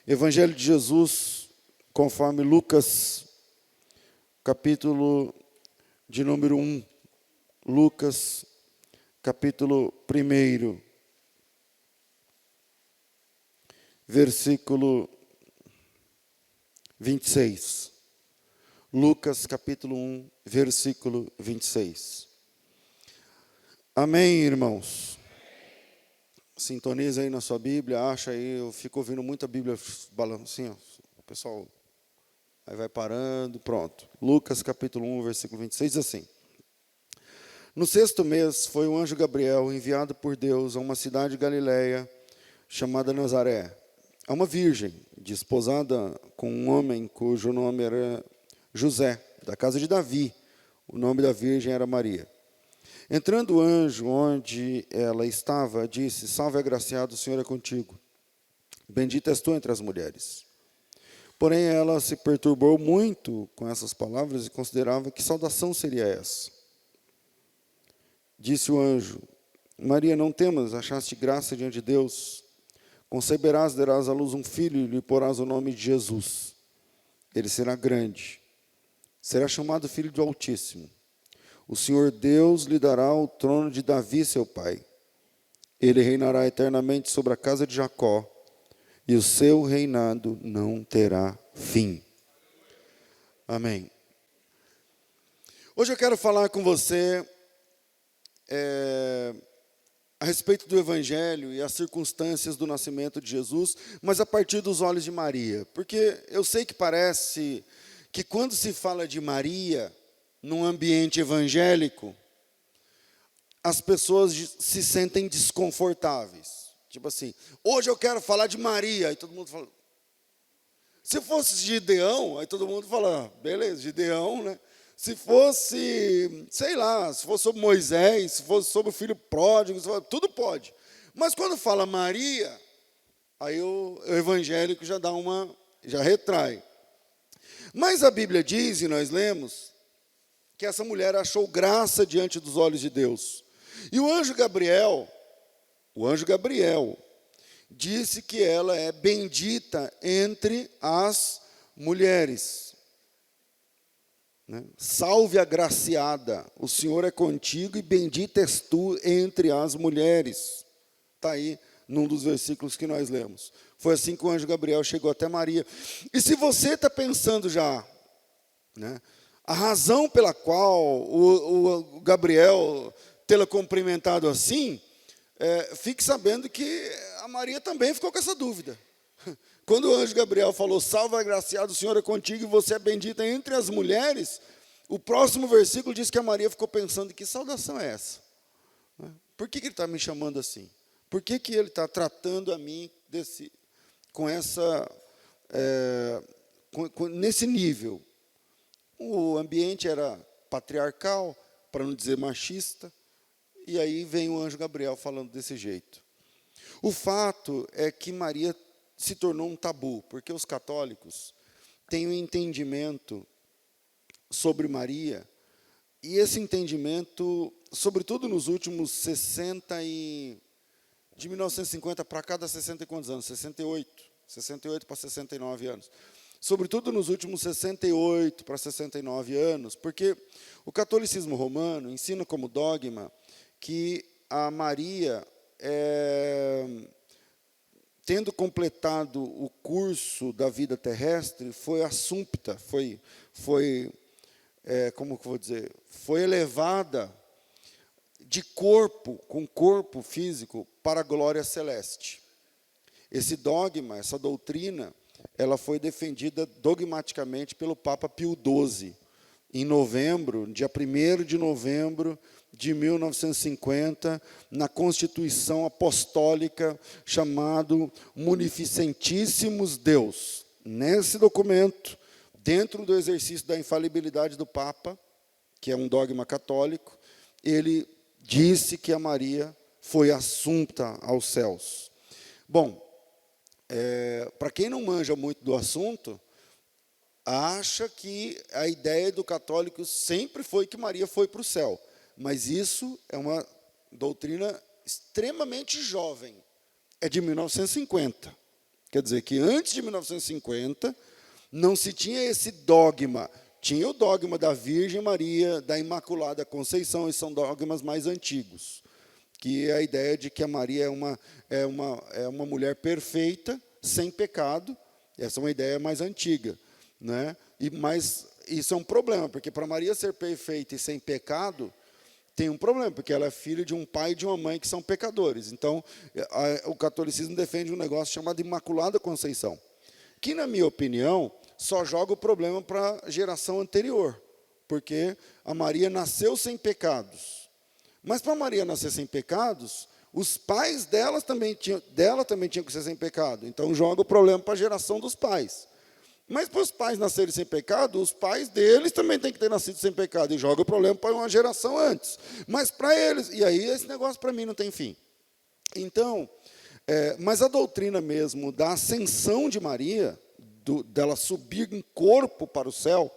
Evangelho de Jesus, conforme Lucas, capítulo de número 1. Lucas, capítulo 1, versículo 26. Lucas, capítulo 1, versículo 26. Amém, irmãos? Sintoniza aí na sua Bíblia, acha aí, eu fico ouvindo muita Bíblia assim, ó, o pessoal aí vai parando, pronto. Lucas capítulo 1, versículo 26 diz assim: No 6º mês foi o anjo Gabriel enviado por Deus a uma cidade de Galiléia chamada Nazaré, a uma virgem desposada com um homem cujo nome era José, da casa de Davi. O nome da virgem era Maria. Entrando o anjo onde ela estava, disse: Salve, agraciado, o Senhor é contigo. Bendita és tu entre as mulheres. Porém, ela se perturbou muito com essas palavras e considerava que saudação seria essa. Disse o anjo: Maria, não temas, achaste graça diante de Deus. Conceberás, darás à luz um filho e lhe porás o nome de Jesus. Ele será grande. Será chamado Filho do Altíssimo. O Senhor Deus lhe dará o trono de Davi, seu pai. Ele reinará eternamente sobre a casa de Jacó, e o seu reinado não terá fim. Amém. Hoje eu quero falar com você a respeito do Evangelho e as circunstâncias do nascimento de Jesus, mas a partir dos olhos de Maria. Porque eu sei que parece que quando se fala de Maria num ambiente evangélico, as pessoas se sentem desconfortáveis. Tipo assim, hoje eu quero falar de Maria. Aí todo mundo fala. Se fosse Gideão, aí todo mundo fala, beleza, Gideão, né? Se fosse, sei lá, se fosse sobre Moisés, se fosse sobre o filho pródigo, tudo pode. Mas quando fala Maria, aí o evangélico já retrai. Mas a Bíblia diz, e nós lemos, que essa mulher achou graça diante dos olhos de Deus. E o anjo Gabriel, disse que ela é bendita entre as mulheres. Salve agraciada, o Senhor é contigo e bendita és tu entre as mulheres. Está aí num dos versículos que nós lemos. Foi assim que o anjo Gabriel chegou até Maria. E se você está pensando já, a razão pela qual o Gabriel tê-la cumprimentado assim, fique sabendo que a Maria também ficou com essa dúvida. Quando o anjo Gabriel falou, salve agraciado, o Senhor é contigo e você é bendita entre as mulheres, o próximo versículo diz que a Maria ficou pensando, que saudação é essa? Por que ele está me chamando assim? Por que ele está tratando a mim nesse nível? O ambiente era patriarcal, para não dizer machista, e aí vem o anjo Gabriel falando desse jeito. O fato é que Maria se tornou um tabu, porque os católicos têm um entendimento sobre Maria, e esse entendimento, sobretudo nos últimos de 1950 para cá, dá 60 e quantos anos? 68 para 69 anos. Sobretudo nos últimos 68 para 69 anos, porque o catolicismo romano ensina como dogma que a Maria, tendo completado o curso da vida terrestre, foi assumpta, como que eu vou dizer, foi elevada de com corpo físico para a glória celeste. Esse dogma, essa doutrina, ela foi defendida dogmaticamente pelo Papa Pio XII, em novembro, dia 1º de novembro de 1950, na Constituição Apostólica, chamado Munificentíssimos Deus. Nesse documento, dentro do exercício da infalibilidade do Papa, que é um dogma católico, ele disse que a Maria foi assunta aos céus. Bom, para quem não manja muito do assunto, acha que a ideia do católico sempre foi que Maria foi para o céu. Mas isso é uma doutrina extremamente jovem. É de 1950. Quer dizer que antes de 1950, não se tinha esse dogma. Tinha o dogma da Virgem Maria, da Imaculada Conceição, e são dogmas mais antigos, que é a ideia de que a Maria é uma mulher perfeita, sem pecado. Essa é uma ideia mais antiga, né? Mas isso é um problema, porque para Maria ser perfeita e sem pecado, tem um problema, porque ela é filha de um pai e de uma mãe que são pecadores. Então, o catolicismo defende um negócio chamado Imaculada Conceição, que, na minha opinião, só joga o problema para a geração anterior, porque a Maria nasceu sem pecados. Mas, para Maria nascer sem pecados, os pais dela também tinham que ser sem pecado. Então, joga o problema para a geração dos pais. Mas, para os pais nascerem sem pecado, os pais deles também têm que ter nascido sem pecado. E joga o problema para uma geração antes. Mas, para eles... E aí, esse negócio, para mim, não tem fim. Então, mas a doutrina mesmo da ascensão de Maria, dela subir em corpo para o céu,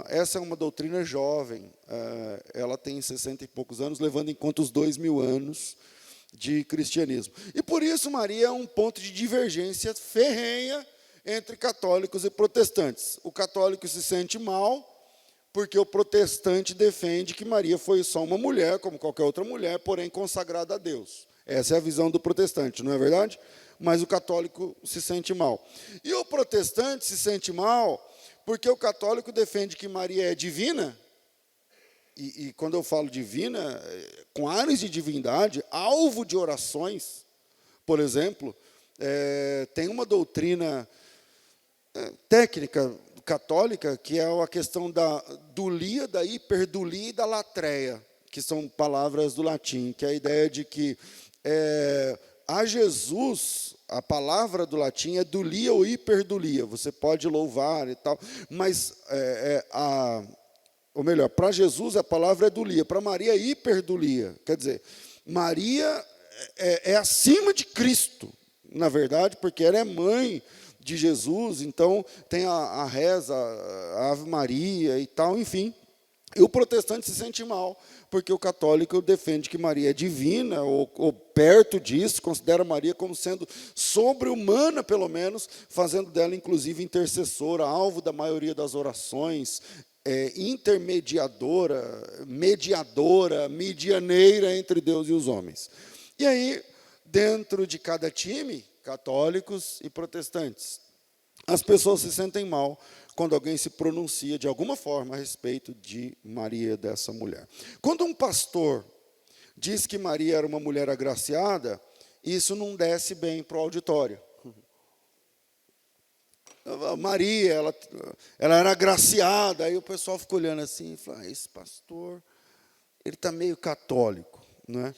essa é uma doutrina jovem. Ela tem 60 e poucos anos, levando em conta os 2000 anos de cristianismo. E, por isso, Maria é um ponto de divergência ferrenha entre católicos e protestantes. O católico se sente mal, porque o protestante defende que Maria foi só uma mulher, como qualquer outra mulher, porém consagrada a Deus. Essa é a visão do protestante, não é verdade? Mas o católico se sente mal. E o protestante se sente mal porque o católico defende que Maria é divina, e quando eu falo divina, com ares de divindade, alvo de orações. Por exemplo, tem uma doutrina técnica católica, que é a questão da dulia, da hiperdulia e da latreia, que são palavras do latim, que é a ideia de que a Jesus, a palavra do latim é dulia ou hiperdulia, você pode louvar e tal, mas, ou melhor, para Jesus a palavra é dulia, para Maria é hiperdulia, quer dizer, Maria é acima de Cristo, na verdade, porque ela é mãe de Jesus, então tem a reza, a Ave Maria e tal, enfim. E o protestante se sente mal, porque o católico defende que Maria é divina, ou perto disso, considera Maria como sendo sobre-humana, pelo menos, fazendo dela, inclusive, intercessora, alvo da maioria das orações, intermediadora, mediadora, medianeira entre Deus e os homens. E aí, dentro de cada time, católicos e protestantes, as pessoas se sentem mal quando alguém se pronuncia de alguma forma a respeito de Maria, dessa mulher. Quando um pastor diz que Maria era uma mulher agraciada, isso não desce bem para o auditório. Maria, ela era agraciada, aí o pessoal fica olhando assim e fala, esse pastor, ele está meio católico, né?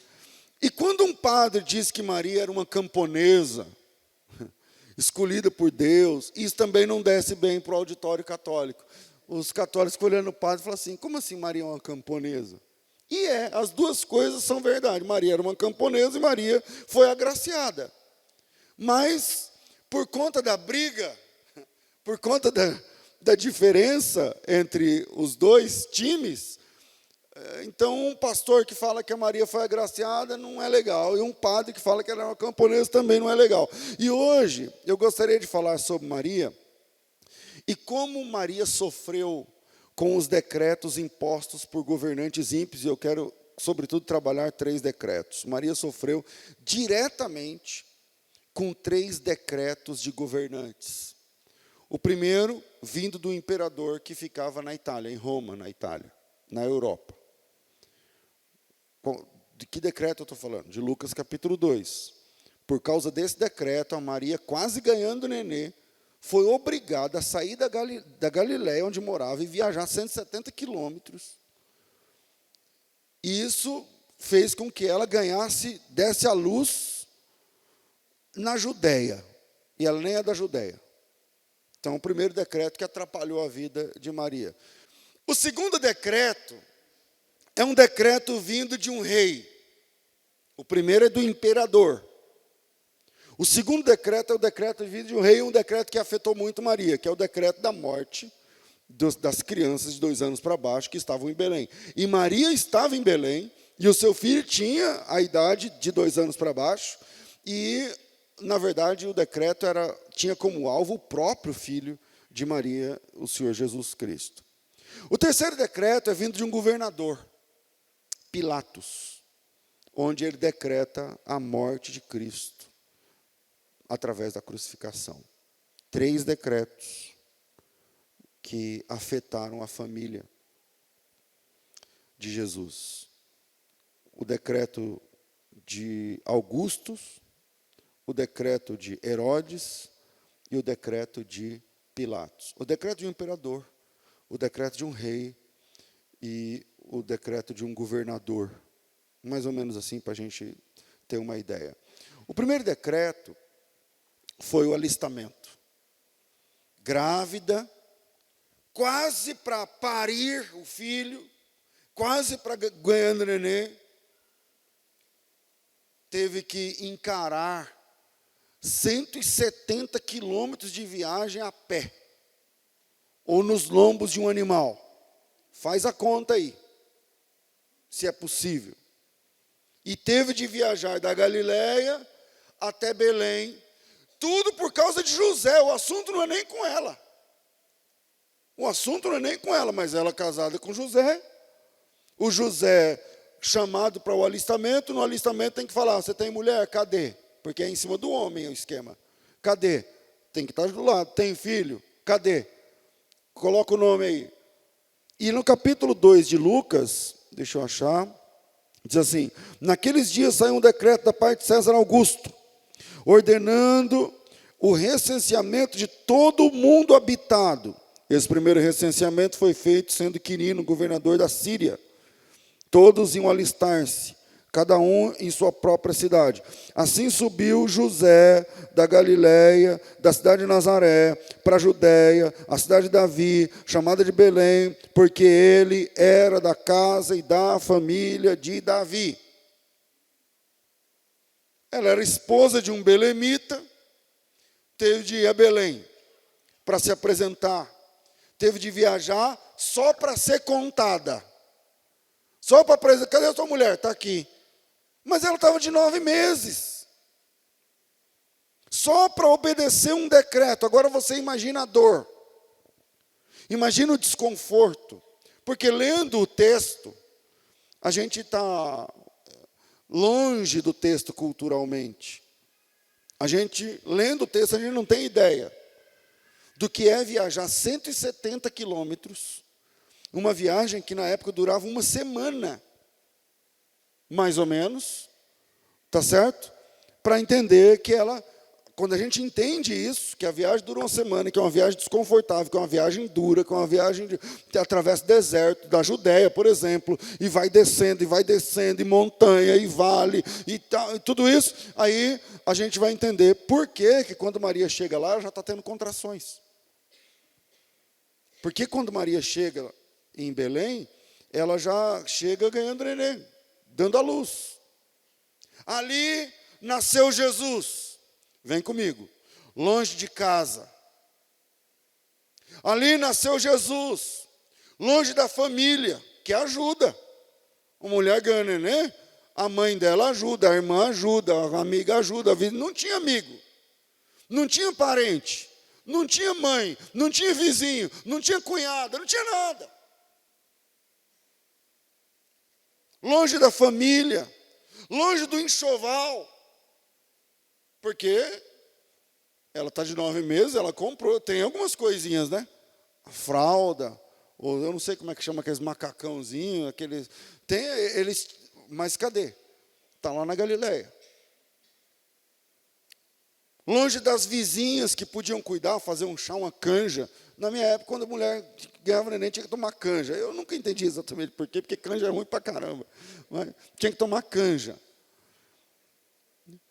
E quando um padre diz que Maria era uma camponesa, escolhida por Deus, isso também não desce bem para o auditório católico. Os católicos ficam olhando o padre e falam assim, como assim Maria é uma camponesa? E as duas coisas são verdade. Maria era uma camponesa e Maria foi agraciada. Mas, por conta da briga, por conta da diferença entre os dois times, então um pastor que fala que a Maria foi agraciada não é legal, e um padre que fala que ela é uma camponesa também não é legal. E hoje eu gostaria de falar sobre Maria e como Maria sofreu com os decretos impostos por governantes ímpios, e eu quero, sobretudo, trabalhar 3 decretos. Maria sofreu diretamente com 3 decretos de governantes. O primeiro, vindo do imperador que ficava na Itália, em Roma, na Itália, na Europa. De que decreto eu estou falando? De Lucas capítulo 2. Por causa desse decreto, a Maria, quase ganhando nenê, foi obrigada a sair da Galiléia, onde morava, e viajar 170 quilômetros. E isso fez com que ela desse à luz na Judéia. E ela nem é da Judéia. Então, o primeiro decreto que atrapalhou a vida de Maria. O segundo decreto é um decreto vindo de um rei. O primeiro é do imperador. O segundo decreto é o decreto vindo de um rei, um decreto que afetou muito Maria, que é o decreto da morte das crianças de 2 anos para baixo que estavam em Belém. E Maria estava em Belém, e o seu filho tinha a idade de 2 anos para baixo, e na verdade, o decreto tinha como alvo o próprio filho de Maria, o Senhor Jesus Cristo. O terceiro decreto é vindo de um governador, Pilatos, onde ele decreta a morte de Cristo através da crucificação. 3 decretos que afetaram a família de Jesus. O decreto de Augustus, o decreto de Herodes e o decreto de Pilatos. O decreto de um imperador, o decreto de um rei e o decreto de um governador. Mais ou menos assim, para a gente ter uma ideia. O primeiro decreto foi o alistamento. Grávida, quase para parir o filho, quase para ganhar nenê, teve que encarar 170 quilômetros de viagem a pé, ou nos lombos de um animal. Faz a conta aí, se é possível. E teve de viajar da Galileia até Belém, tudo por causa de José. O assunto não é nem com ela. O assunto não é nem com ela, mas ela casada com José. O José chamado para o alistamento, no alistamento tem que falar, você tem mulher? Cadê? Porque é em cima do homem o esquema. Cadê? Tem que estar do lado. Tem filho? Cadê? Coloca o nome aí. E no capítulo 2 de Lucas, deixa eu achar, diz assim, naqueles dias saiu um decreto da parte de César Augusto, ordenando o recenseamento de todo o mundo habitado. Esse primeiro recenseamento foi feito sendo Quirino, governador da Síria. Todos iam alistar-se, cada um em sua própria cidade. Assim subiu José da Galileia, da cidade de Nazaré, para a Judéia, a cidade de Davi, chamada de Belém, porque ele era da casa e da família de Davi. Ela era esposa de um belemita, teve de ir a Belém para se apresentar, teve de viajar só para ser contada. Só para apresentar, cadê a sua mulher? Está aqui. Mas ela estava de 9 meses. Só para obedecer um decreto. Agora você imagina a dor. Imagina o desconforto. Porque lendo o texto, a gente está longe do texto culturalmente. A gente, lendo o texto, a gente não tem ideia do que é viajar 170 quilômetros, uma viagem que na época durava uma semana, mais ou menos, tá certo? Para entender que ela, quando a gente entende isso, que a viagem dura uma semana, que é uma viagem desconfortável, que é uma viagem dura, que é uma viagem que atravessa o deserto da Judéia, por exemplo, e vai descendo, e montanha, e vale, e tudo isso, aí a gente vai entender por que quando Maria chega lá, ela já está tendo contrações. Porque quando Maria chega em Belém, ela já chega ganhando neném, dando à luz. Ali nasceu Jesus. Vem comigo. Longe de casa. Ali nasceu Jesus. Longe da família, que ajuda. Uma mulher ganha neném, a mãe dela ajuda, a irmã ajuda, a amiga ajuda. Não tinha amigo. Não tinha parente. Não tinha mãe. Não tinha vizinho. Não tinha cunhada. Não tinha nada. Longe da família, longe do enxoval, porque ela está de 9 meses, ela comprou, tem algumas coisinhas, né? A fralda, ou eu não sei como é que chama aqueles macacãozinhos, aqueles, tem eles, mas cadê? Está lá na Galileia. Longe das vizinhas que podiam cuidar, fazer um chá, uma canja. Na minha época, quando a mulher ganhava neném, tinha que tomar canja. Eu nunca entendi exatamente por quê, porque canja é ruim pra caramba. Mas tinha que tomar canja.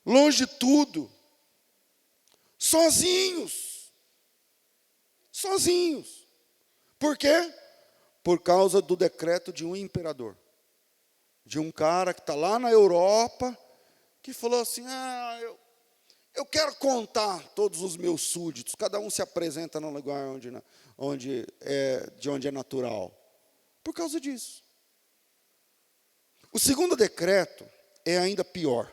Longe de tudo. Sozinhos. Sozinhos. Por quê? Por causa do decreto de um imperador. De um cara que está lá na Europa, que falou assim, eu quero contar todos os meus súditos, cada um se apresenta no lugar de onde é natural. Por causa disso. O segundo decreto é ainda pior.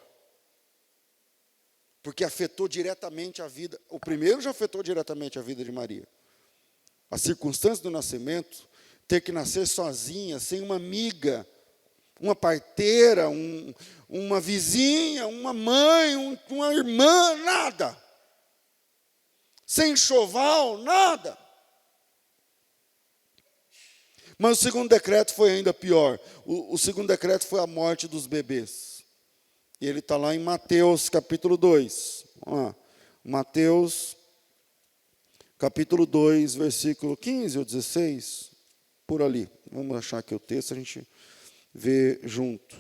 porque afetou diretamente a vida. O primeiro já afetou diretamente a vida de Maria. A circunstância do nascimento, ter que nascer sozinha, sem uma amiga, uma parteira, uma vizinha, uma mãe, uma irmã, nada. Sem enxoval, nada. Mas o segundo decreto foi ainda pior. O segundo decreto foi a morte dos bebês. E ele está lá em Mateus, capítulo 2. Vamos lá. Mateus, capítulo 2, versículo 15 ou 16, por ali. Vamos achar aqui o texto, a gente vê junto.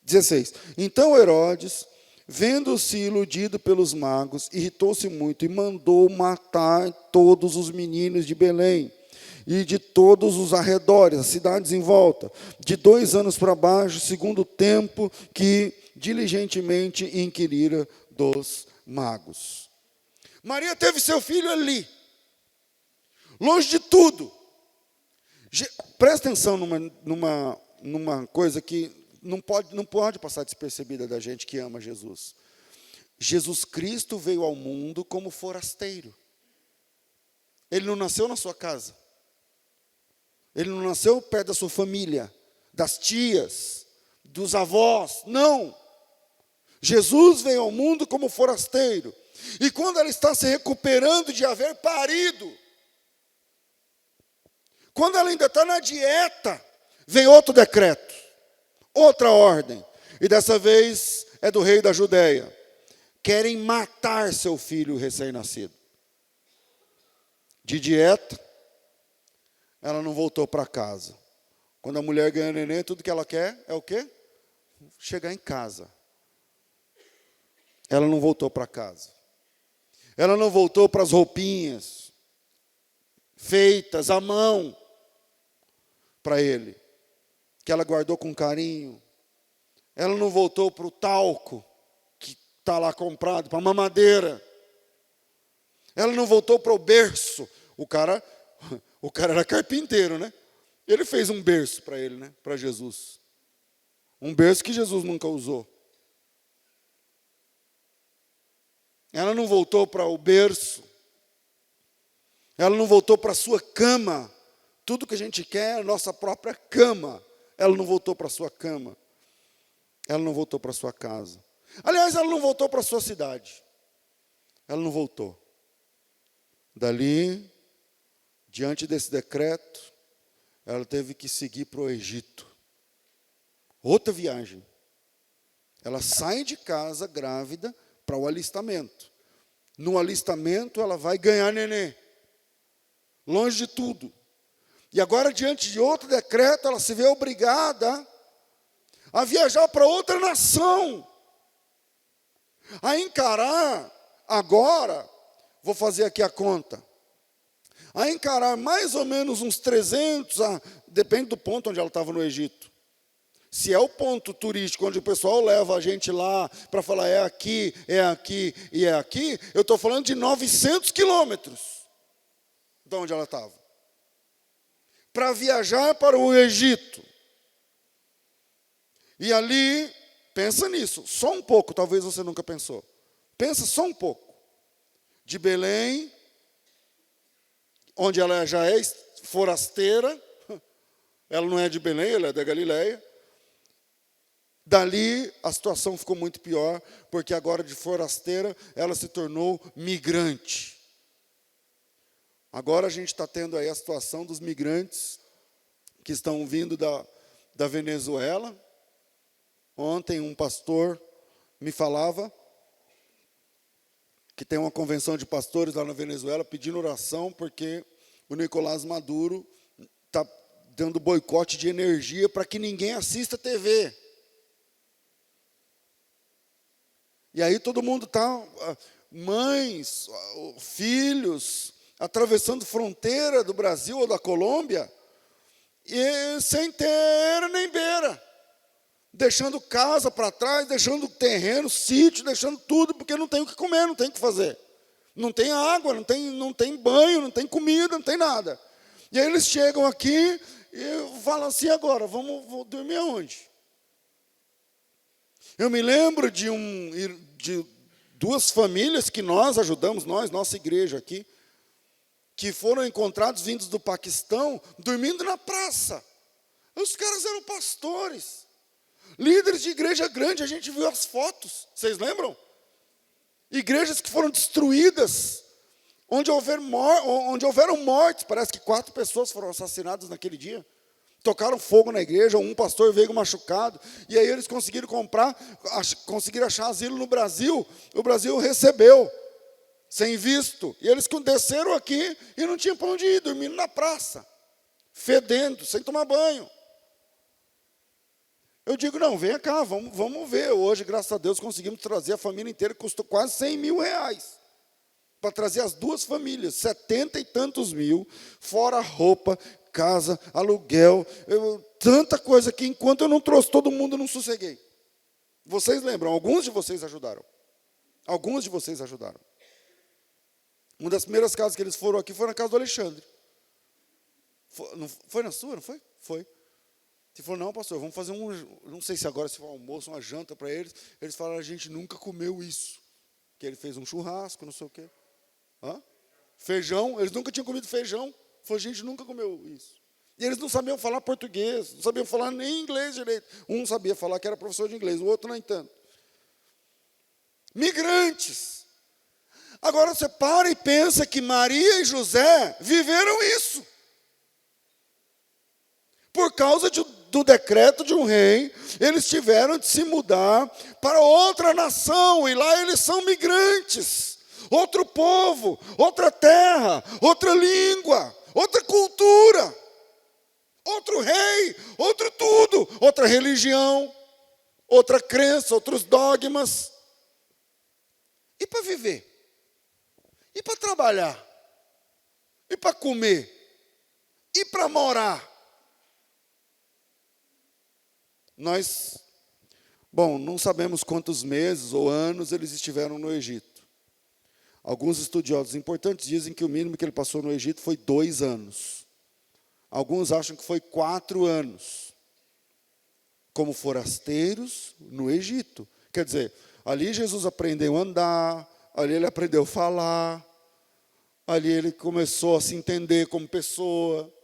16. Então Herodes, vendo-se iludido pelos magos, irritou-se muito e mandou matar todos os meninos de Belém e de todos os arredores, as cidades em volta, de 2 anos para baixo, segundo o tempo que diligentemente inquirira dos magos. Maria teve seu filho ali, longe de tudo. Presta atenção numa coisa que não pode passar despercebida da gente que ama Jesus. Jesus Cristo veio ao mundo como forasteiro. Ele não nasceu na sua casa. Ele não nasceu perto da sua família, das tias, dos avós. Não. Jesus veio ao mundo como forasteiro. E quando ela está se recuperando de haver parido, quando ela ainda está na dieta, vem outro decreto, outra ordem. E dessa vez é do rei da Judéia. Querem matar seu filho recém-nascido. De dieta, ela não voltou para casa. Quando a mulher ganha neném, tudo que ela quer é o quê? Chegar em casa. Ela não voltou para casa. Ela não voltou para as roupinhas feitas à mão para ele, que ela guardou com carinho. Ela não voltou para o talco que está lá comprado, para a mamadeira. Ela não voltou para o berço. O cara era carpinteiro, né? Ele fez um berço para ele, né? Para Jesus. Um berço que Jesus nunca usou. Ela não voltou para o berço. Ela não voltou para a sua cama. Tudo que a gente quer é a nossa própria cama. Ela não voltou para a sua cama. Ela não voltou para a sua casa. Aliás, ela não voltou para a sua cidade. Ela não voltou. Dali, diante desse decreto, ela teve que seguir para o Egito. Outra viagem. Ela sai de casa grávida para o alistamento. No alistamento, ela vai ganhar nenê. Longe de tudo. E agora, diante de outro decreto, ela se vê obrigada a viajar para outra nação. A encarar, agora, vou fazer aqui a conta, a encarar mais ou menos uns 300, depende do ponto onde ela estava no Egito. Se é o ponto turístico onde o pessoal leva a gente lá para falar é aqui e é aqui, eu estou falando de 900 quilômetros de onde ela estava. Para viajar para o Egito. E ali, pensa nisso, só um pouco, talvez você nunca pensou. Pensa só um pouco. De Belém, onde ela já é forasteira, ela não é de Belém, ela é da Galileia. Dali, a situação ficou muito pior, porque agora de forasteira, ela se tornou migrante. Agora a gente está tendo aí a situação dos migrantes que estão vindo da Venezuela. Ontem um pastor me falava que tem uma convenção de pastores lá na Venezuela pedindo oração porque o Nicolás Maduro está dando boicote de energia para que ninguém assista TV. E aí todo mundo está, mães, filhos, atravessando fronteira do Brasil ou da Colômbia, e sem ter nem beira. Deixando casa para trás, deixando terreno, sítio, deixando tudo, porque não tem o que comer, não tem o que fazer. Não tem água, não tem banho, não tem comida, não tem nada. E aí eles chegam aqui e falam assim, agora, vou dormir aonde? Eu me lembro de duas famílias que nós ajudamos, nossa igreja aqui, que foram encontrados vindos do Paquistão, dormindo na praça. Os caras eram pastores, líderes de igreja grande, a gente viu as fotos, vocês lembram? Igrejas que foram destruídas, onde houveram mortes, parece que 4 pessoas foram assassinadas naquele dia. Tocaram fogo na igreja, um pastor veio machucado, e aí eles conseguiram conseguiram achar asilo no Brasil, o Brasil recebeu, sem visto, e eles desceram aqui e não tinham para onde ir, dormindo na praça, fedendo, sem tomar banho. Eu digo, não, venha cá, vamos ver. Hoje, graças a Deus, conseguimos trazer a família inteira, custou quase 100 mil reais. Para trazer as 2 famílias, 70 e tantos mil, fora roupa, casa, aluguel, tanta coisa que enquanto eu não trouxe todo mundo, eu não sosseguei. Vocês lembram, alguns de vocês ajudaram. Alguns de vocês ajudaram. Uma das primeiras casas que eles foram aqui foi na casa do Alexandre. Foi na sua, não foi? Foi. Ele falou, não, pastor, vamos fazer não sei se agora se foi um almoço, uma janta para eles. Eles falaram, a gente nunca comeu isso. Que ele fez um churrasco, não sei o quê. Feijão, eles nunca tinham comido feijão. Falou, a gente nunca comeu isso. E eles não sabiam falar português, não sabiam falar nem inglês direito. Um sabia falar que era professor de inglês, o outro nem tanto. Migrantes. Agora você para e pensa que Maria e José viveram isso. Por causa do decreto de um rei, eles tiveram de se mudar para outra nação, e lá eles são migrantes. Outro povo, outra terra, outra língua, outra cultura, outro rei, outro tudo, outra religião, outra crença, outros dogmas. E para viver? E para trabalhar? E para comer? E para morar? Nós, não sabemos quantos meses ou anos eles estiveram no Egito. Alguns estudiosos importantes dizem que o mínimo que ele passou no Egito foi 2 anos. Alguns acham que foi 4 anos. Como forasteiros no Egito. Quer dizer, ali Jesus aprendeu a andar, ali ele aprendeu a falar, ali ele começou a se entender como pessoa.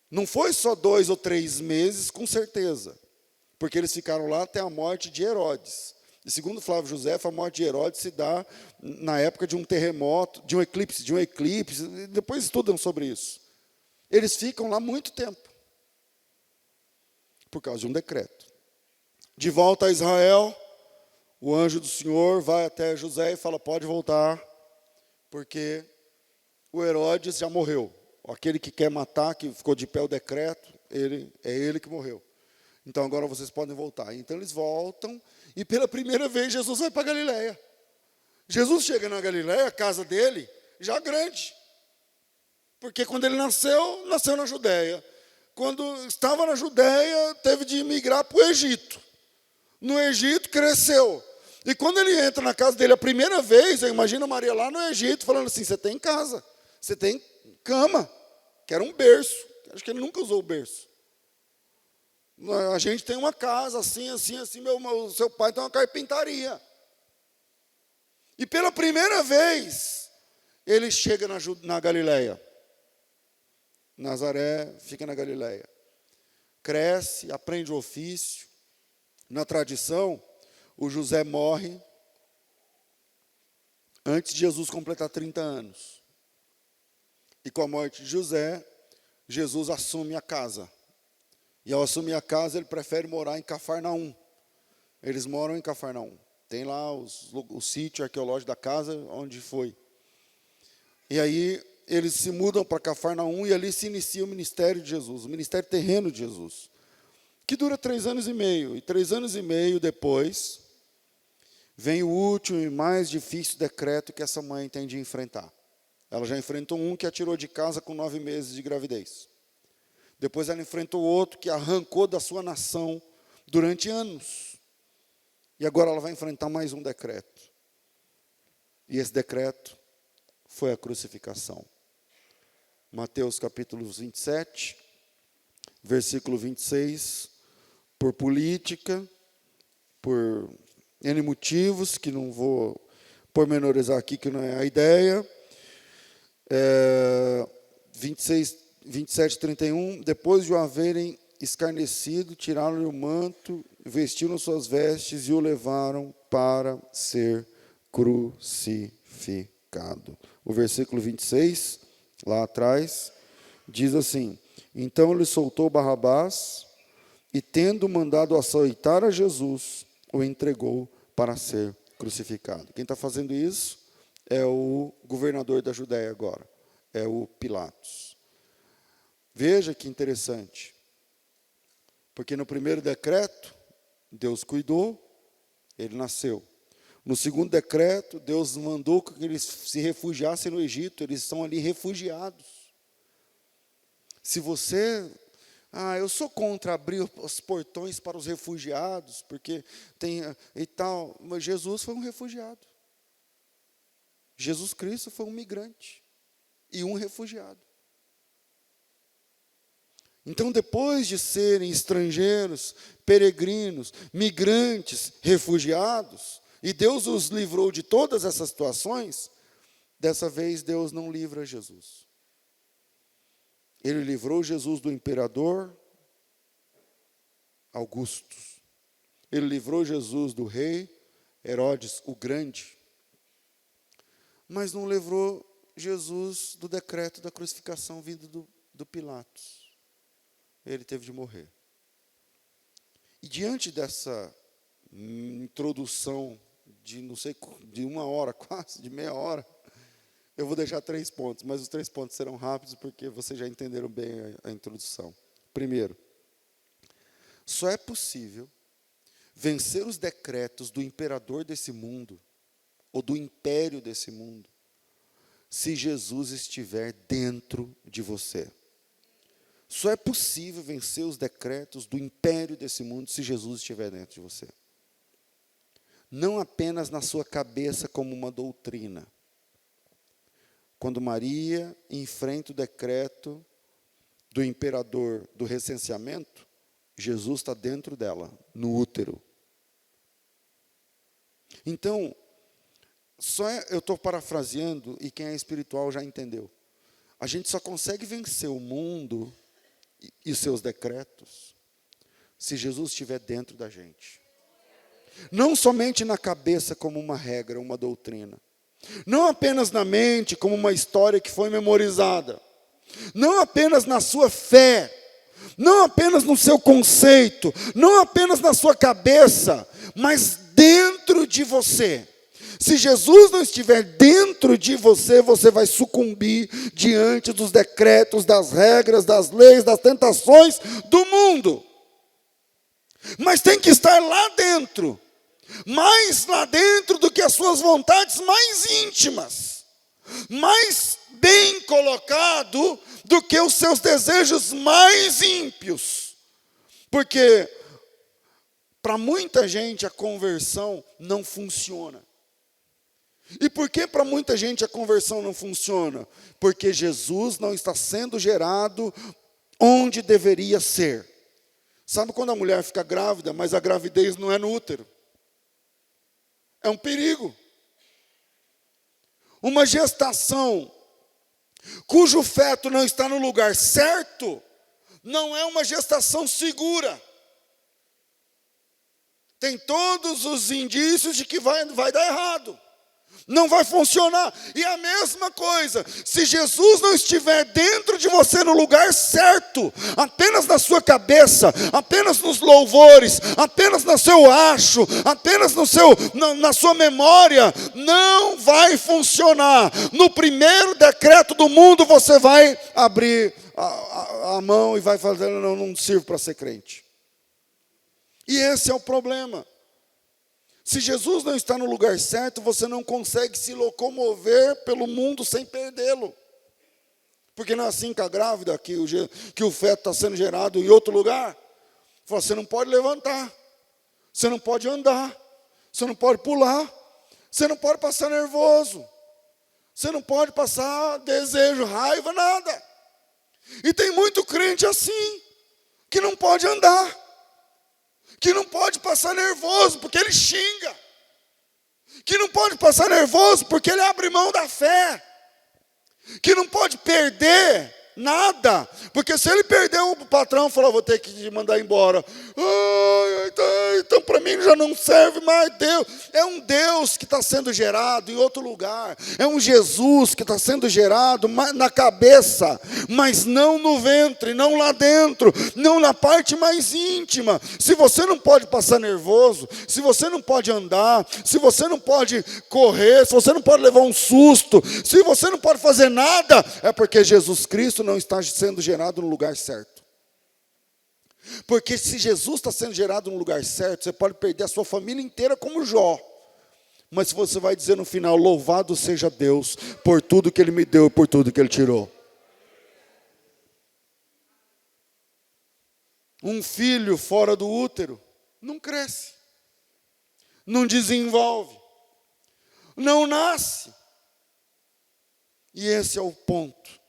Não foi só 2 ou 3 meses, com certeza, porque eles ficaram lá até a morte de Herodes. E segundo Flávio Josefo, a morte de Herodes se dá na época de um terremoto, de um eclipse, depois estudam sobre isso. Eles ficam lá muito tempo, por causa de um decreto. De volta a Israel, o anjo do Senhor vai até José e fala, pode voltar, porque o Herodes já morreu. Aquele que quer matar, que ficou de pé o decreto, é ele que morreu. Então agora vocês podem voltar. Então eles voltam, e pela primeira vez Jesus vai para Galileia. Jesus chega na Galileia, a casa dele, já grande. Porque quando ele nasceu na Judéia. Quando estava na Judéia, teve de migrar para o Egito. No Egito, cresceu. E quando ele entra na casa dele a primeira vez, eu imagino a Maria lá no Egito, falando assim, você tem casa, você tem cama, que era um berço. Acho que ele nunca usou o berço. A gente tem uma casa assim, seu pai tem uma carpintaria. E pela primeira vez, ele chega na Galileia. Nazaré fica na Galileia. Cresce, aprende o ofício. Na tradição, o José morre antes de Jesus completar 30 anos. E com a morte de José, Jesus assume a casa. E ao assumir a casa, ele prefere morar em Cafarnaum. Eles moram em Cafarnaum. Tem lá o sítio arqueológico da casa onde foi. E aí eles se mudam para Cafarnaum e ali se inicia o ministério de Jesus, o ministério terreno de Jesus, que dura 3 anos e meio. E 3 anos e meio depois, vem o último e mais difícil decreto que essa mãe tem de enfrentar. Ela já enfrentou um que a tirou de casa com 9 meses de gravidez. Depois ela enfrentou outro que arrancou da sua nação durante anos. E agora ela vai enfrentar mais um decreto. E esse decreto foi a crucificação. Mateus capítulo 27, versículo 26. por política, por N motivos, que não vou pormenorizar aqui, que não é a ideia. 27, 31, depois de o haverem escarnecido, tiraram-lhe o manto, vestiram suas vestes e o levaram para ser crucificado. O versículo 26, lá atrás, diz assim: então ele soltou Barrabás e, tendo mandado açoitar a Jesus, o entregou para ser crucificado. Quem está fazendo isso é o governador da Judéia agora, é o Pilatos. Veja que interessante, porque no primeiro decreto, Deus cuidou, ele nasceu. No segundo decreto, Deus mandou que eles se refugiassem no Egito, eles estão ali refugiados. Se você... eu sou contra abrir os portões para os refugiados, porque tem e tal, mas Jesus foi um refugiado. Jesus Cristo foi um migrante e um refugiado. Então, depois de serem estrangeiros, peregrinos, migrantes, refugiados, e Deus os livrou de todas essas situações, dessa vez Deus não livra Jesus. Ele livrou Jesus do imperador Augusto. Ele livrou Jesus do rei Herodes o Grande. Mas não livrou Jesus do decreto da crucificação vindo do Pilatos. Ele teve de morrer. E diante dessa introdução de, não sei, de 1 hora, quase, de meia hora, eu vou deixar 3 pontos, mas os 3 pontos serão rápidos, porque vocês já entenderam bem a introdução. Primeiro, só é possível vencer os decretos do imperador desse mundo, ou do império desse mundo, se Jesus estiver dentro de você. Só é possível vencer os decretos do império desse mundo se Jesus estiver dentro de você. Não apenas na sua cabeça como uma doutrina. Quando Maria enfrenta o decreto do imperador do recenseamento, Jesus está dentro dela, no útero. Então, eu estou parafraseando, e quem é espiritual já entendeu. A gente só consegue vencer o mundo e os seus decretos se Jesus estiver dentro da gente. Não somente na cabeça como uma regra, uma doutrina. Não apenas na mente como uma história que foi memorizada. Não apenas na sua fé. Não apenas no seu conceito. Não apenas na sua cabeça. Mas dentro de você. Se Jesus não estiver dentro de você, você vai sucumbir diante dos decretos, das regras, das leis, das tentações do mundo. Mas tem que estar lá dentro. Mais lá dentro do que as suas vontades mais íntimas. Mais bem colocado do que os seus desejos mais ímpios. Porque para muita gente a conversão não funciona. E por que para muita gente a conversão não funciona? Porque Jesus não está sendo gerado onde deveria ser. Sabe quando a mulher fica grávida, mas a gravidez não é no útero? É um perigo. Uma gestação cujo feto não está no lugar certo, não é uma gestação segura. Tem todos os indícios de que vai dar errado. Não vai funcionar. E a mesma coisa, se Jesus não estiver dentro de você no lugar certo, apenas na sua cabeça, apenas nos louvores, apenas no seu acho, apenas na sua memória, não vai funcionar. No primeiro decreto do mundo você vai abrir a mão e vai fazer, não sirvo para ser crente. E esse é o problema. Se Jesus não está no lugar certo, você não consegue se locomover pelo mundo sem perdê-lo. Porque não é assim que a grávida, que o feto está sendo gerado em outro lugar. Você não pode levantar, você não pode andar, você não pode pular, você não pode passar nervoso, você não pode passar desejo, raiva, nada. E tem muito crente assim, que não pode andar. que não pode passar nervoso porque ele xinga, que não pode passar nervoso porque ele abre mão da fé, que não pode perder nada, porque se ele perder, o patrão falou, vou ter que te mandar embora. Então para mim já não serve mais. Deus é um Deus que está sendo gerado em outro lugar, é um Jesus que está sendo gerado na cabeça, mas não no ventre, não lá dentro, não na parte mais íntima. Se você não pode passar nervoso, se você não pode andar, se você não pode correr, se você não pode levar um susto, se você não pode fazer nada, é porque Jesus Cristo não está sendo gerado no lugar certo. Porque se Jesus está sendo gerado no lugar certo, você pode perder a sua família inteira como Jó, mas você vai dizer no final, louvado seja Deus por tudo que Ele me deu e por tudo que Ele tirou. Um filho fora do útero não cresce, não desenvolve, não nasce. E esse é o ponto.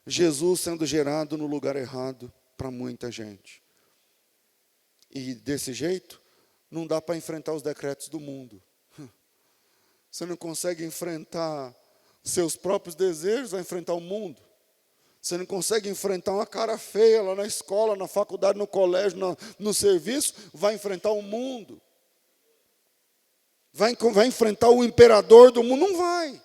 Jesus sendo gerado no lugar errado para muita gente. E desse jeito, não dá para enfrentar os decretos do mundo. Você não consegue enfrentar seus próprios desejos, vai enfrentar o mundo. Você não consegue enfrentar uma cara feia lá na escola, na faculdade, no colégio, no serviço, vai enfrentar o mundo. Vai enfrentar o imperador do mundo? Não vai.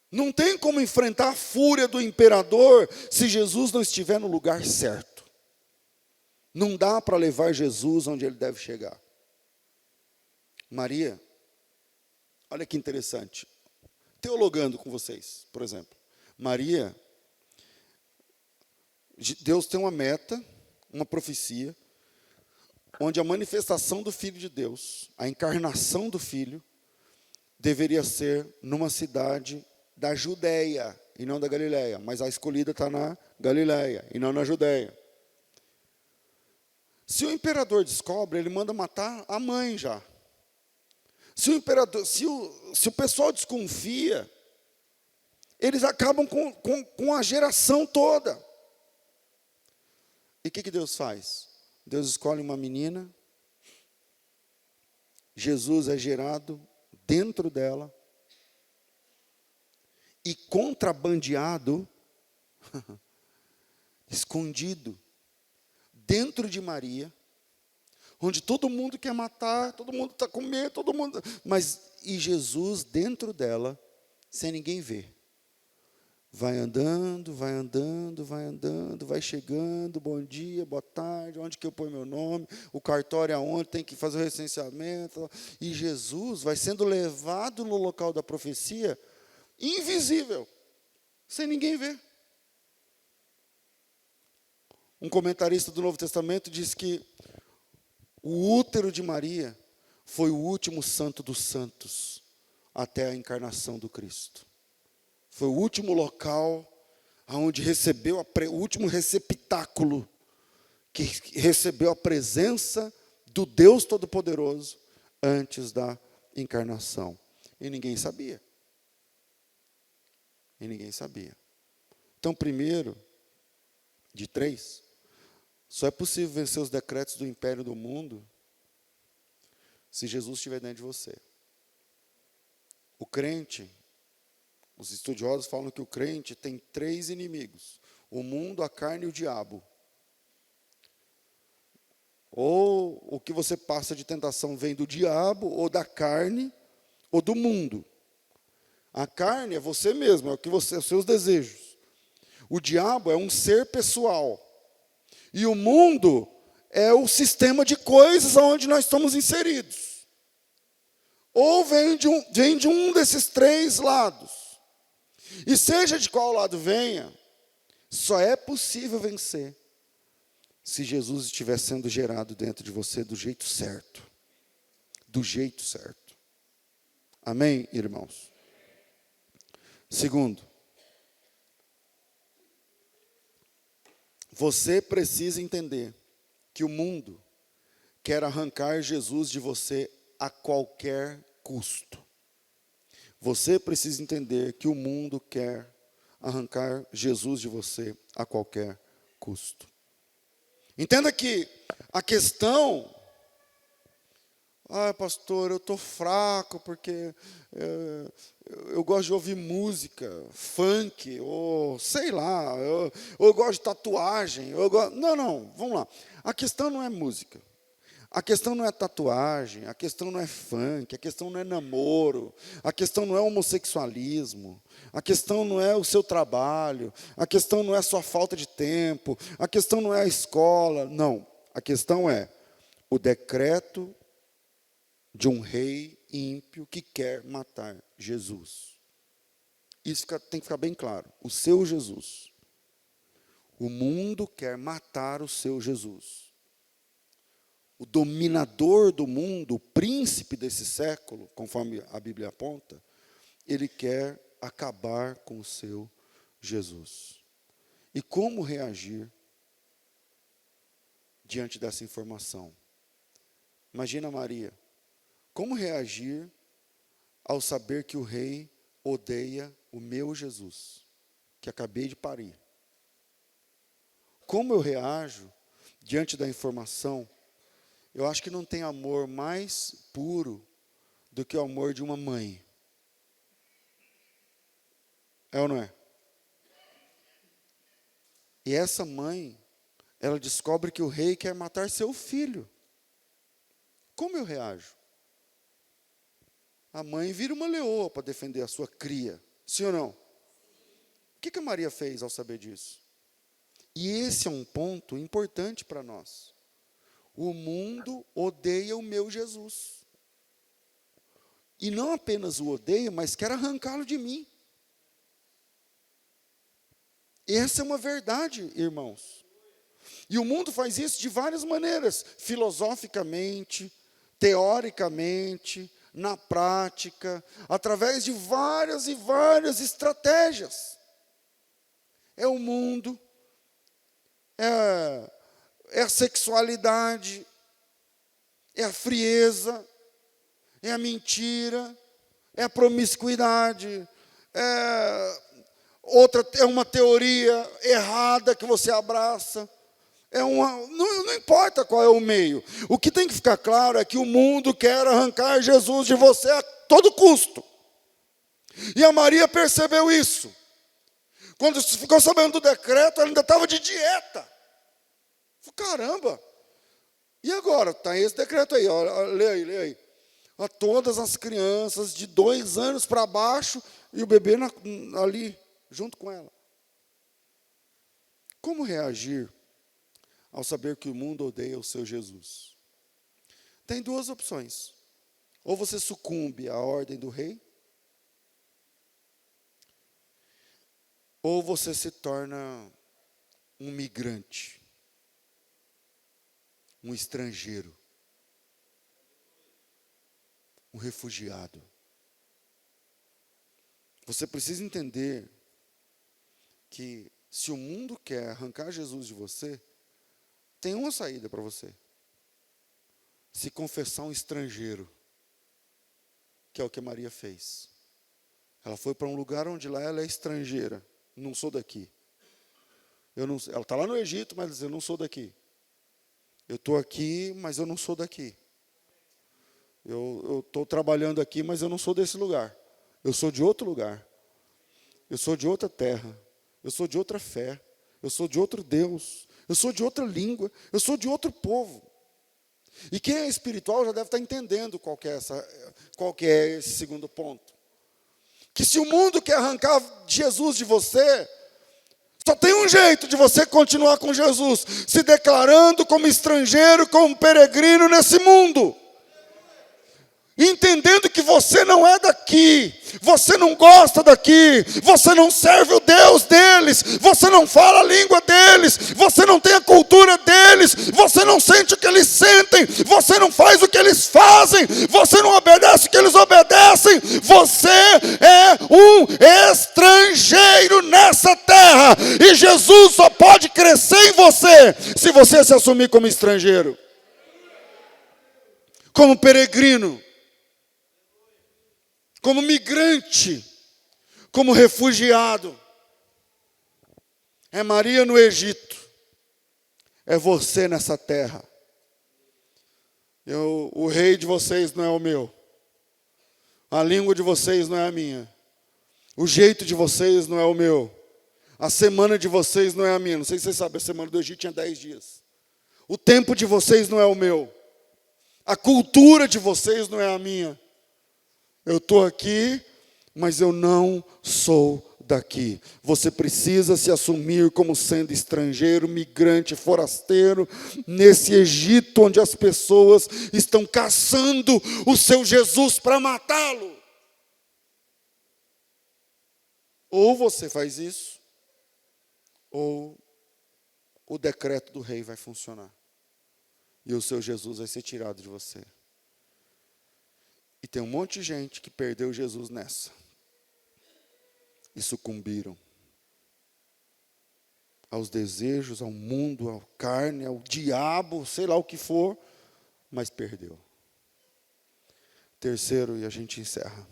Não tem como enfrentar a fúria do imperador se Jesus não estiver no lugar certo. Não dá para levar Jesus onde ele deve chegar. Maria, olha que interessante. Teologando com vocês, por exemplo. Maria, Deus tem uma meta, uma profecia, onde a manifestação do Filho de Deus, a encarnação do Filho, deveria ser numa cidade da Judéia e não da Galileia, mas a escolhida está na Galileia e não na Judéia. Se o imperador descobre, ele manda matar a mãe já. Se o pessoal desconfia, eles acabam com a geração toda. E o que Deus faz? Deus escolhe uma menina, Jesus é gerado dentro dela, e contrabandeado, escondido, dentro de Maria, onde todo mundo quer matar, todo mundo está com medo, todo mundo... E Jesus dentro dela, sem ninguém ver. Vai andando, vai andando, vai andando, vai chegando, bom dia, boa tarde, onde que eu ponho meu nome, o cartório é onde, tem que fazer o recenseamento. E Jesus vai sendo levado no local da profecia, invisível, sem ninguém ver. Um comentarista do Novo Testamento diz que o útero de Maria foi o último santo dos santos até a encarnação do Cristo. Foi o último local onde recebeu o último receptáculo que recebeu a presença do Deus Todo-Poderoso antes da encarnação. E ninguém sabia. E ninguém sabia. Então, primeiro, de 3, só é possível vencer os decretos do império do mundo se Jesus estiver dentro de você. O crente, os estudiosos falam que o crente tem 3 inimigos: o mundo, a carne e o diabo. Ou o que você passa de tentação vem do diabo, ou da carne, ou do mundo. A carne é você mesmo, é o que você, os seus desejos. O diabo é um ser pessoal. E o mundo é o sistema de coisas onde nós estamos inseridos. Ou vem de um desses 3 lados. E seja de qual lado venha, só é possível vencer se Jesus estiver sendo gerado dentro de você do jeito certo. Do jeito certo. Amém, irmãos? Segundo, você precisa entender que o mundo quer arrancar Jesus de você a qualquer custo. Você precisa entender que o mundo quer arrancar Jesus de você a qualquer custo. Entenda que a questão, pastor, eu estou fraco porque eu gosto de ouvir música, funk, ou sei lá, eu gosto de tatuagem. Não, vamos lá. A questão não é música. A questão não é tatuagem, a questão não é funk, a questão não é namoro, a questão não é homossexualismo, a questão não é o seu trabalho, a questão não é a sua falta de tempo, a questão não é a escola, não. A questão é o decreto de um rei ímpio que quer matar Jesus. Isso tem que ficar bem claro. O seu Jesus. O mundo quer matar o seu Jesus. O dominador do mundo, o príncipe desse século, conforme a Bíblia aponta, ele quer acabar com o seu Jesus. E como reagir diante dessa informação? Imagina Maria. Como reagir ao saber que o rei odeia o meu Jesus, que acabei de parir? Como eu reajo diante da informação? Eu acho que não tem amor mais puro do que o amor de uma mãe. É ou não é? E essa mãe, ela descobre que o rei quer matar seu filho. Como eu reajo? A mãe vira uma leoa para defender a sua cria. Sim ou não? O que a Maria fez ao saber disso? E esse é um ponto importante para nós. O mundo odeia o meu Jesus. E não apenas o odeia, mas quer arrancá-lo de mim. Essa é uma verdade, irmãos. E o mundo faz isso de várias maneiras. Filosoficamente, teoricamente, na prática, através de várias e várias estratégias. É o mundo, é a sexualidade, é a frieza, é a mentira, é a promiscuidade, é uma teoria errada que você abraça. Não importa qual é o meio. O que tem que ficar claro é que o mundo quer arrancar Jesus de você a todo custo. E a Maria percebeu isso. Quando ficou sabendo do decreto, ela ainda estava de dieta. Caramba! E agora? Está esse decreto aí, ó, lê aí. A todas as crianças de 2 anos para baixo e o bebê ali, junto com ela. Como reagir ao saber que o mundo odeia o seu Jesus? Tem 2 opções. Ou você sucumbe à ordem do rei, ou você se torna um migrante. Um estrangeiro, um refugiado. Você precisa entender que se o mundo quer arrancar Jesus de você, tem uma saída para você. Se confessar um estrangeiro, que é o que Maria fez. Ela foi para um lugar onde lá ela é estrangeira. Não sou daqui. Ela está lá no Egito, mas eu não sou daqui. Eu estou aqui, mas eu não sou daqui. Eu estou trabalhando aqui, mas eu não sou desse lugar. Eu sou de outro lugar. Eu sou de outra terra. Eu sou de outra fé. Eu sou de outro Deus. Eu sou de outra língua. Eu sou de outro povo. E quem é espiritual já deve estar entendendo qual que é esse segundo ponto. Que se o mundo quer arrancar Jesus de você, só tem um jeito de você continuar com Jesus, se declarando como estrangeiro, como peregrino nesse mundo. Entendendo que você não é daqui, você não gosta daqui, você não serve o Deus deles, você não fala a língua deles, você não tem a cultura deles, você não sente o que eles sentem, você não faz o que eles fazem, você não obedece o que eles obedecem, você é um estrangeiro nessa terra, e Jesus só pode crescer em você, se você se assumir como estrangeiro, como peregrino, como migrante, como refugiado. É Maria no Egito, é você nessa terra. O rei de vocês não é o meu. A língua de vocês não é a minha. O jeito de vocês não é o meu. A semana de vocês não é a minha. Não sei se vocês sabem, a semana do Egito tinha 10 dias. O tempo de vocês não é o meu. A cultura de vocês não é a minha. Eu estou aqui, mas eu não sou daqui. Você precisa se assumir como sendo estrangeiro, migrante, forasteiro, nesse Egito onde as pessoas estão caçando o seu Jesus para matá-lo. Ou você faz isso, ou o decreto do rei vai funcionar. E o seu Jesus vai ser tirado de você. E tem um monte de gente que perdeu Jesus nessa. E sucumbiram aos desejos, ao mundo, à carne, ao diabo, sei lá o que for, mas perdeu. Terceiro, e a gente encerra.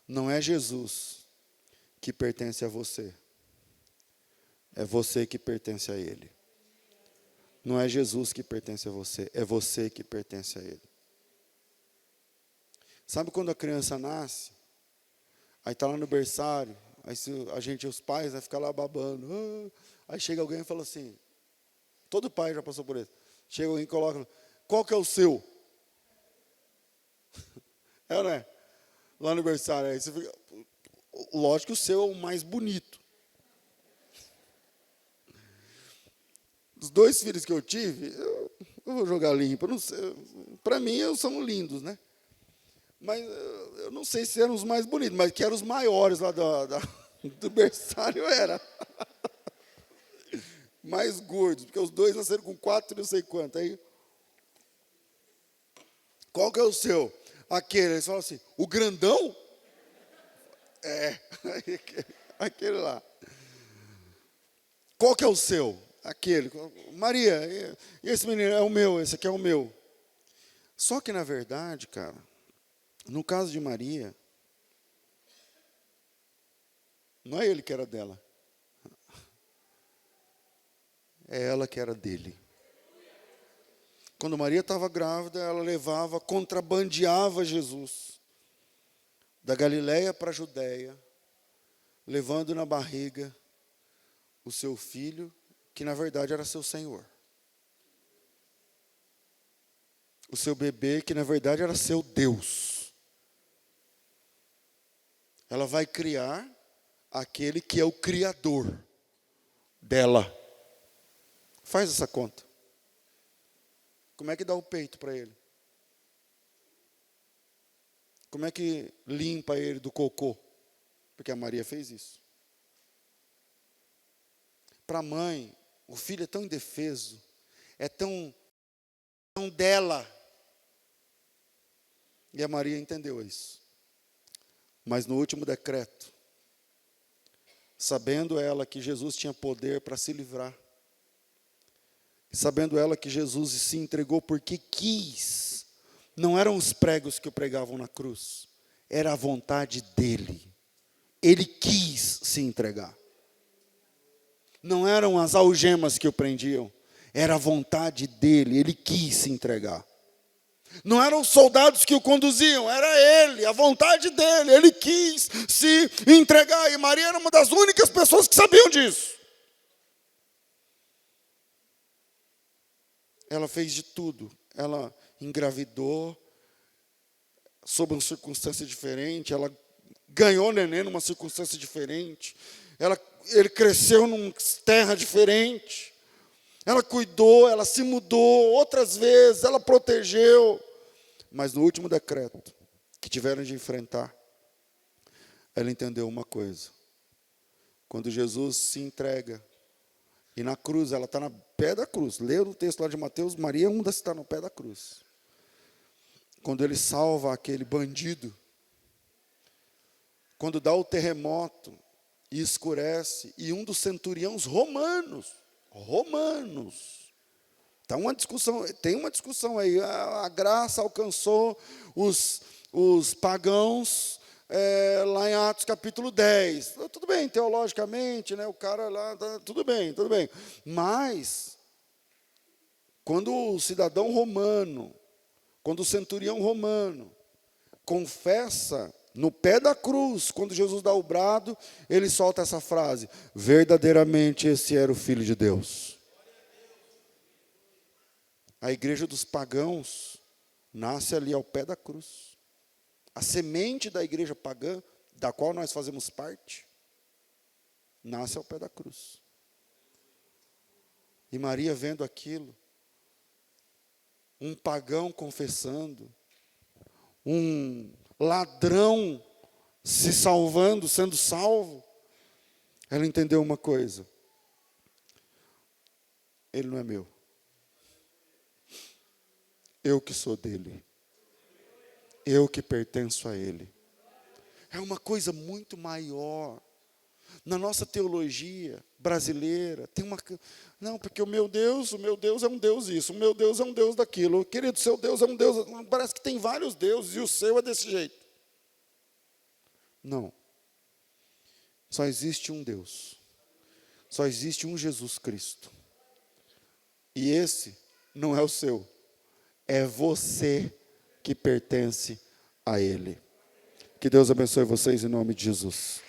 Não é Jesus que pertence a você. É você que pertence a Ele. Não é Jesus que pertence a você, é você que pertence a Ele. Sabe quando a criança nasce? Aí está lá no berçário, aí os pais, vai ficar lá babando. Aí chega alguém e fala assim, todo pai já passou por isso. Chega alguém e coloca, qual que é o seu? É ou não é? Lá no berçário, aí você fica, lógico que o seu é o mais bonito. Dos 2 filhos que eu tive, eu vou jogar limpo. Para mim, eles são lindos, né? Mas eu não sei se eram os mais bonitos, mas que eram os maiores lá do berçário era. Mais gordos, porque os 2 nasceram com 4 e não sei quanto. Aí, qual que é o seu? Aquele. Eles falam assim, o grandão? É, aquele lá. Qual que é o seu? Aquele. Maria, esse menino é o meu, esse aqui é o meu. Só que, na verdade, cara, no caso de Maria, não é ele que era dela. É ela que era dele. Quando Maria estava grávida, ela levava, contrabandeava Jesus da Galileia para a Judéia, levando na barriga o seu filho, que na verdade era seu Senhor. O seu bebê, que na verdade era seu Deus. Ela vai criar aquele que é o Criador dela. Faz essa conta. Como é que dá o peito para ele? Como é que limpa ele do cocô? Porque a Maria fez isso. Para a mãe, o filho é tão indefeso, é tão dela. E a Maria entendeu isso. Mas no último decreto, sabendo ela que Jesus tinha poder para se livrar, sabendo ela que Jesus se entregou porque quis, não eram os pregos que o pregavam na cruz, era a vontade dele. Ele quis se entregar. Não eram as algemas que o prendiam, era a vontade dele, ele quis se entregar. Não eram os soldados que o conduziam, era ele, a vontade dele, ele quis se entregar. E Maria era uma das únicas pessoas que sabiam disso. Ela fez de tudo, ela engravidou, sob uma circunstância diferente, ela ganhou o neném numa circunstância diferente, ele cresceu numa terra diferente, ela cuidou, ela se mudou outras vezes, ela protegeu, mas no último decreto que tiveram de enfrentar, ela entendeu uma coisa: quando Jesus se entrega, e na cruz, ela está no pé da cruz, lê o texto lá de Mateus, Maria é uma das que está no pé da cruz, quando ele salva aquele bandido, quando dá o terremoto, e escurece, e um dos centuriões romanos, tá uma discussão, tem uma discussão aí, a graça alcançou os pagãos, lá em Atos capítulo 10. Tudo bem, teologicamente, né, o cara lá, tudo bem, tudo bem. Mas, quando o cidadão romano, quando o centurião romano confessa no pé da cruz, quando Jesus dá o brado, ele solta essa frase: verdadeiramente esse era o Filho de Deus. A igreja dos pagãos nasce ali ao pé da cruz. A semente da igreja pagã, da qual nós fazemos parte, nasce ao pé da cruz. E Maria vendo aquilo, um pagão confessando, um ladrão se salvando, sendo salvo, ela entendeu uma coisa: ele não é meu, eu que sou dele, eu que pertenço a ele. É uma coisa muito maior. Na nossa teologia brasileira, tem uma... Não, porque o meu Deus é um Deus isso, o meu Deus é um Deus daquilo. Querido, seu Deus é um Deus... Parece que tem vários deuses e o seu é desse jeito. Não. Só existe um Deus. Só existe um Jesus Cristo. E esse não é o seu. É você que pertence a Ele. Que Deus abençoe vocês em nome de Jesus.